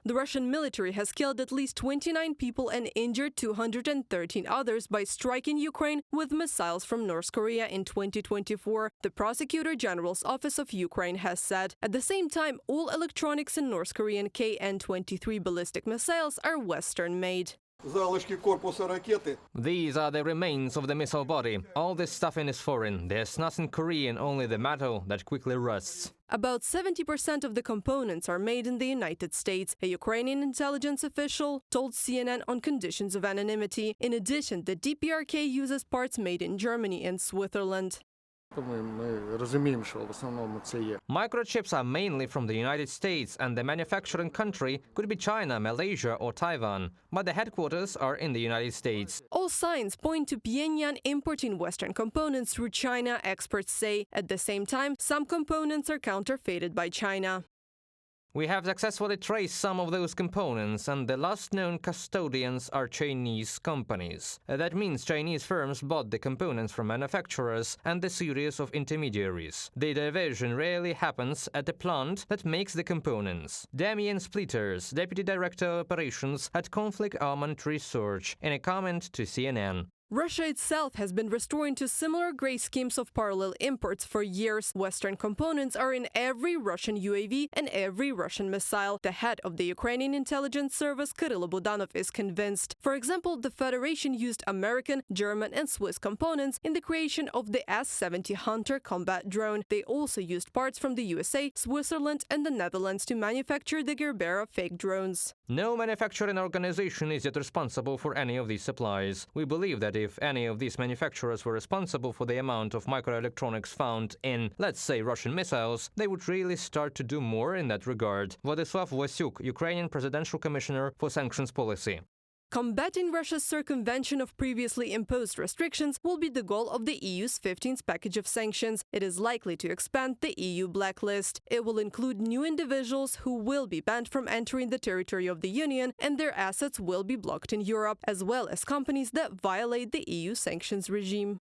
The Russian military has killed at least 29 people and injured 213 others by striking Ukraine with missiles from North Korea in 2024, the Prosecutor General's Office of Ukraine has said. At the same time, all electronics in North Korean KN-23 ballistic missiles are Western-made. These are the remains of the missile body. All this stuffing is foreign. There's nothing Korean, only the metal that quickly rusts. About 70% of the components are made in the United States, a Ukrainian intelligence official told CNN on conditions of anonymity. In addition, the DPRK uses parts made in Germany and Switzerland. Microchips are mainly from the United States, and the manufacturing country could be China, Malaysia or Taiwan, but the headquarters are in the United States. All signs point to Pyongyang importing Western components through China, experts say. At the same time, some components are counterfeited by China. We have successfully traced some of those components, and the last known custodians are Chinese companies. That means Chinese firms bought the components from manufacturers and a series of intermediaries. The diversion rarely happens at the plant that makes the components. Damian Splitters, Deputy Director of Operations at Conflict Armament Research, in a comment to CNN. Russia itself has been restoring to similar grey schemes of parallel imports for years. Western components are in every Russian UAV and every Russian missile. The head of the Ukrainian intelligence service, Kirill Budanov, is convinced. For example, the Federation used American, German and Swiss components in the creation of the S-70 Hunter combat drone. They also used parts from the USA, Switzerland and the Netherlands to manufacture the Gerbera fake drones. No manufacturing organization is yet responsible for any of these supplies. We believe that if any of these manufacturers were responsible for the amount of microelectronics found in, let's say, Russian missiles, they would really start to do more in that regard. Władysław Własyuk, Ukrainian Presidential Commissioner for Sanctions Policy. Combating Russia's circumvention of previously imposed restrictions will be the goal of the EU's 15th package of sanctions. It is likely to expand the EU blacklist. It will include new individuals who will be banned from entering the territory of the Union, and their assets will be blocked in Europe, as well as companies that violate the EU sanctions regime.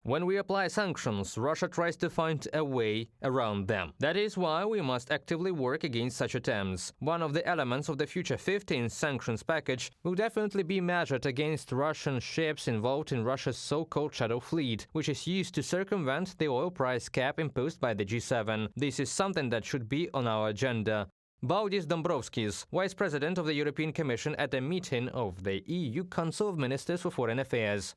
When we apply sanctions, Russia tries to find a way around them. That is why we must actively work against such attempts. One of the elements of the future 15th sanctions package will definitely be measured against Russian ships involved in Russia's so-called shadow fleet, which is used to circumvent the oil price cap imposed by the G7. This is something that should be on our agenda. Valdis Dombrovskis, Vice President of the European Commission at a meeting of the EU Council of Ministers for Foreign Affairs.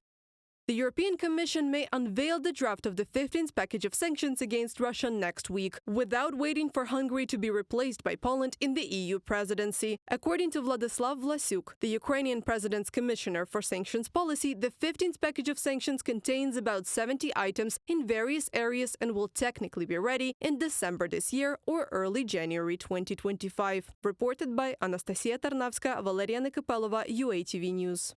The European Commission may unveil the draft of the 15th package of sanctions against Russia next week, without waiting for Hungary to be replaced by Poland in the EU presidency. According to Władysław Własyuk, the Ukrainian president's commissioner for sanctions policy, the 15th package of sanctions contains about 70 items in various areas and will technically be ready in December this year or early January 2025. Reported by Anastasia Tarnavska, Valeria Nekapelova, UATV News.